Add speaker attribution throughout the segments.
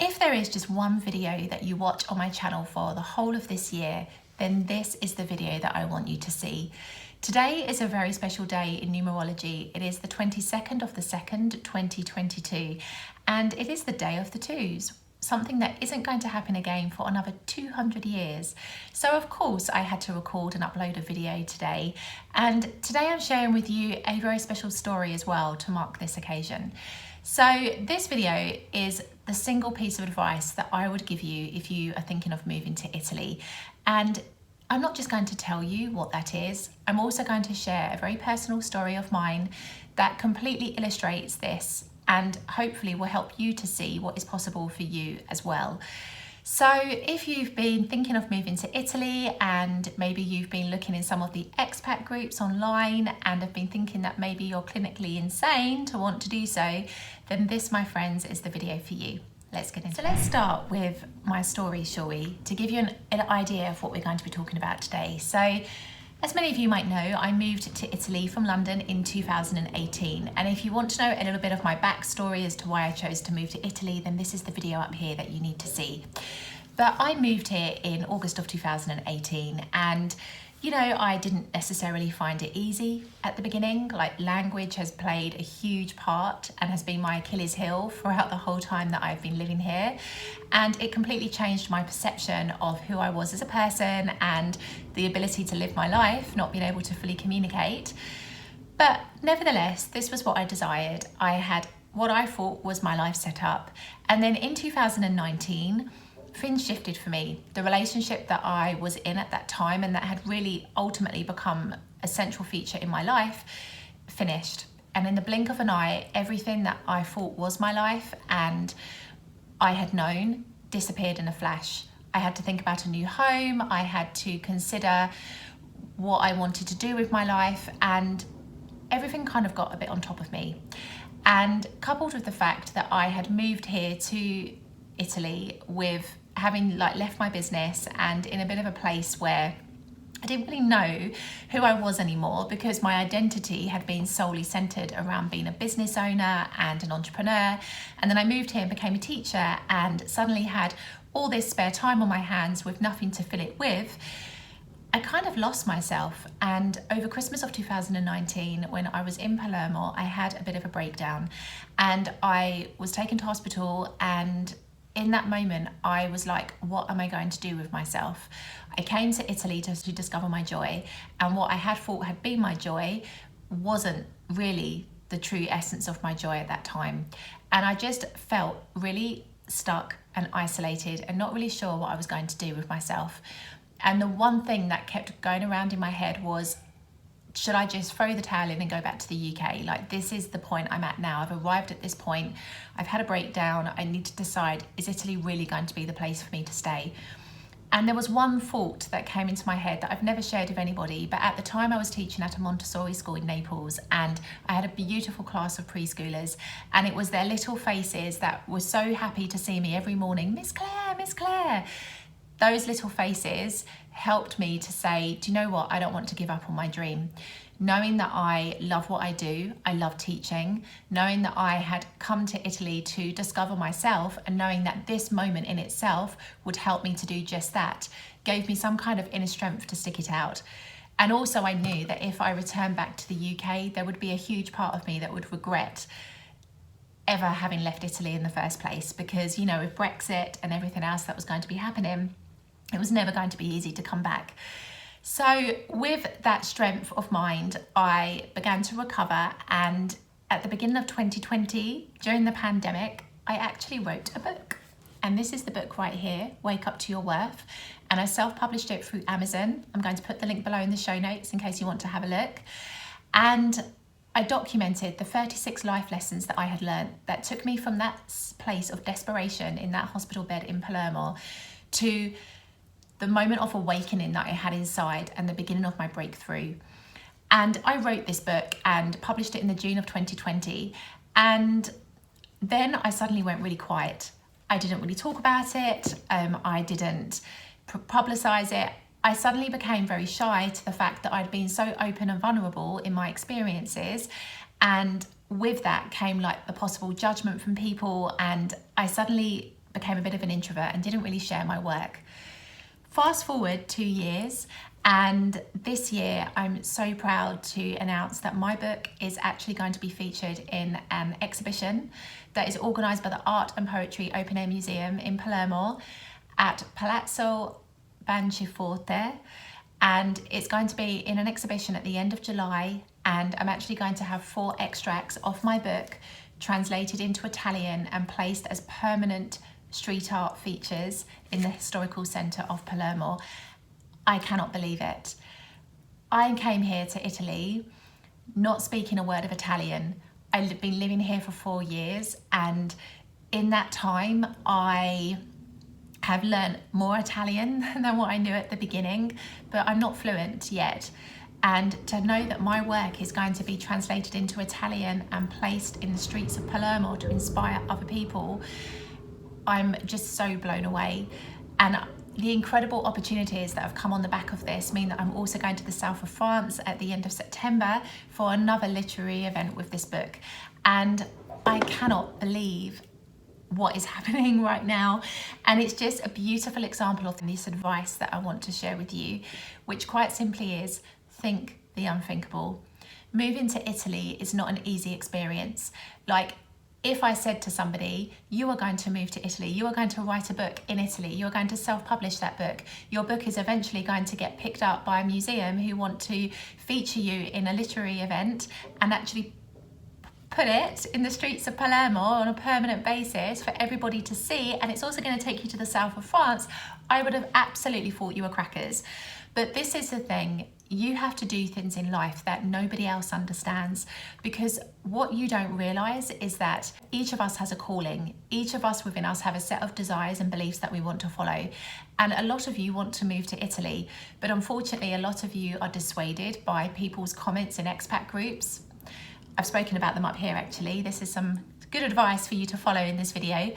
Speaker 1: If there is just one video that you watch on my channel for the whole of this year, then this is the video that I want you to see. Today is a very special day in numerology. It is the 22nd of the 2nd, 2022, and it is the day of the twos, something that isn't going to happen again for another 200 years. So of course I had to record and upload a video today, and today I'm sharing with you a very special story as well to mark this occasion. So this video is the single piece of advice that I would give you if you are thinking of moving to Italy. And I'm not just going to tell you what that is, I'm also going to share a very personal story of mine that completely illustrates this and hopefully will help you to see what is possible for you as well. So if you've been thinking of moving to Italy and maybe you've been looking in some of the expat groups online and have been thinking that maybe you're clinically insane to want to do so, then this, my friends, is the video for you. Let's get into it. So let's start with my story, shall we, to give you an idea of what we're going to be talking about today. So as many of you might know, I moved to Italy from London in 2018. And if you want to know a little bit of my backstory as to why I chose to move to Italy, then this is the video up here that you need to see. But I moved here in August of 2018, and you know, I didn't necessarily find it easy at the beginning. Like, language has played a huge part and has been my Achilles heel throughout the whole time that I've been living here. And it completely changed my perception of who I was as a person and the ability to live my life, not being able to fully communicate. But nevertheless, this was what I desired. I had what I thought was my life set up. And then in 2019, things shifted for me. The relationship that I was in at that time and that had really ultimately become a central feature in my life finished. And in the blink of an eye, everything that I thought was my life and I had known disappeared in a flash. I had to think about a new home. I had to consider what I wanted to do with my life, and everything kind of got a bit on top of me. And coupled with the fact that I had moved here to Italy with having left my business and in a bit of a place where I didn't really know who I was anymore, because my identity had been solely centered around being a business owner and an entrepreneur. And then I moved here and became a teacher and suddenly had all this spare time on my hands with nothing to fill it with. I kind of lost myself, and over Christmas of 2019, when I was in Palermo, I had a bit of a breakdown and I was taken to hospital. And in that moment, I was like, what am I going to do with myself? I came to Italy to discover my joy, and what I had thought had been my joy wasn't really the true essence of my joy at that time. And I just felt really stuck and isolated and not really sure what I was going to do with myself. And the one thing that kept going around in my head was, should I just throw the towel in and go back to the UK? Like, this is the point I'm at now. I've arrived at this point. I've had a breakdown. I need to decide, is Italy really going to be the place for me to stay? And there was one thought that came into my head that I've never shared with anybody, but at the time I was teaching at a Montessori school in Naples, and I had a beautiful class of preschoolers, and it was their little faces that were so happy to see me every morning. Miss Claire, Miss Claire. Those little faces helped me to say, do you know what? I don't want to give up on my dream. Knowing that I love what I do, I love teaching, knowing that I had come to Italy to discover myself, and knowing that this moment in itself would help me to do just that, gave me some kind of inner strength to stick it out. And also I knew that if I returned back to the UK, there would be a huge part of me that would regret ever having left Italy in the first place, because, you know, with Brexit and everything else that was going to be happening, it was never going to be easy to come back. So with that strength of mind, I began to recover. And at the beginning of 2020, during the pandemic, I actually wrote a book. And this is the book right here, Wake Up to Your Worth. And I self-published it through Amazon. I'm going to put the link below in the show notes in case you want to have a look. And I documented the 36 life lessons that I had learned that took me from that place of desperation in that hospital bed in Palermo to the moment of awakening that I had inside and the beginning of my breakthrough. And I wrote this book and published it in the June of 2020. And then I suddenly went really quiet. I didn't really talk about it. I didn't publicize it. I suddenly became very shy to the fact that I'd been so open and vulnerable in my experiences. And with that came the possible judgment from people. And I suddenly became a bit of an introvert and didn't really share my work. Fast forward 2 years, and this year I'm so proud to announce that my book is actually going to be featured in an exhibition that is organised by the Art and Poetry Open Air Museum in Palermo at Palazzo Banchiforte, and it's going to be in an exhibition at the end of July, and I'm actually going to have 4 extracts of my book translated into Italian and placed as permanent street art features in the historical centre of Palermo. I cannot believe it. I came here to Italy not speaking a word of Italian. I've been living here for 4 years, and in that time I have learned more Italian than what I knew at the beginning, but I'm not fluent yet. And to know that my work is going to be translated into Italian and placed in the streets of Palermo to inspire other people, I'm just so blown away. And the incredible opportunities that have come on the back of this mean that I'm also going to the south of France at the end of September for another literary event with this book. And I cannot believe what is happening right now. And it's just a beautiful example of this advice that I want to share with you, which quite simply is, think the unthinkable. Moving to Italy is not an easy experience. Like, if I said to somebody, you are going to move to Italy, you are going to write a book in Italy, you're going to self-publish that book, your book is eventually going to get picked up by a museum who want to feature you in a literary event and actually put it in the streets of Palermo on a permanent basis for everybody to see, and it's also going to take you to the south of France, I would have absolutely thought you were crackers. But this is the thing, you have to do things in life that nobody else understands, because what you don't realise is that each of us has a calling. Each of us within us have a set of desires and beliefs that we want to follow. And a lot of you want to move to Italy, but unfortunately a lot of you are dissuaded by people's comments in expat groups. I've spoken about them up here actually. This is some good advice for you to follow in this video.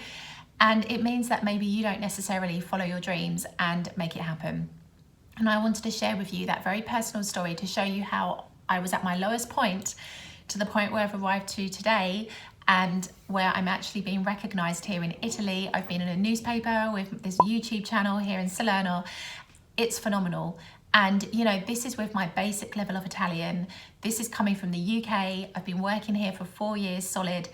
Speaker 1: And it means that maybe you don't necessarily follow your dreams and make it happen. And I wanted to share with you that very personal story to show you how I was at my lowest point to the point where I've arrived to today, and where I'm actually being recognised here in Italy. I've been in a newspaper with this YouTube channel here in Salerno. It's phenomenal. And you know, this is with my basic level of Italian. This is coming from the UK. I've been working here for 4 years solid.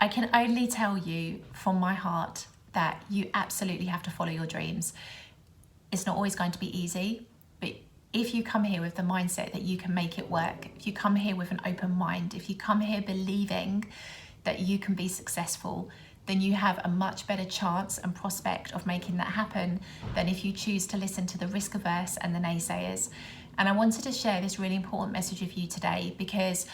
Speaker 1: I can only tell you from my heart that you absolutely have to follow your dreams. It's not always going to be easy, but if you come here with the mindset that you can make it work, if you come here with an open mind, if you come here believing that you can be successful, then you have a much better chance and prospect of making that happen than if you choose to listen to the risk averse and the naysayers. And I wanted to share this really important message with you today, because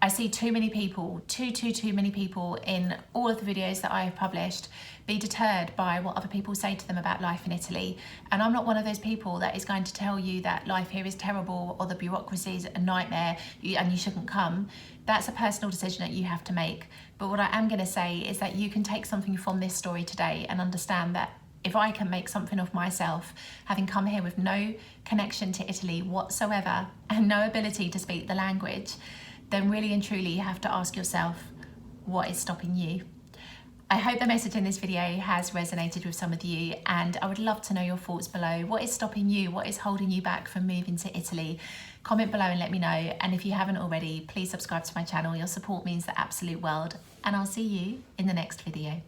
Speaker 1: I see too many people, too many people in all of the videos that I have published be deterred by what other people say to them about life in Italy. And I'm not one of those people that is going to tell you that life here is terrible or the bureaucracy is a nightmare and you shouldn't come. That's a personal decision that you have to make. But what I am going to say is that you can take something from this story today and understand that if I can make something of myself, having come here with no connection to Italy whatsoever and no ability to speak the language, then really and truly you have to ask yourself, what is stopping you? I hope the message in this video has resonated with some of you, and I would love to know your thoughts below. What is stopping you? What is holding you back from moving to Italy? Comment below and let me know. And if you haven't already, please subscribe to my channel. Your support means the absolute world, and I'll see you in the next video.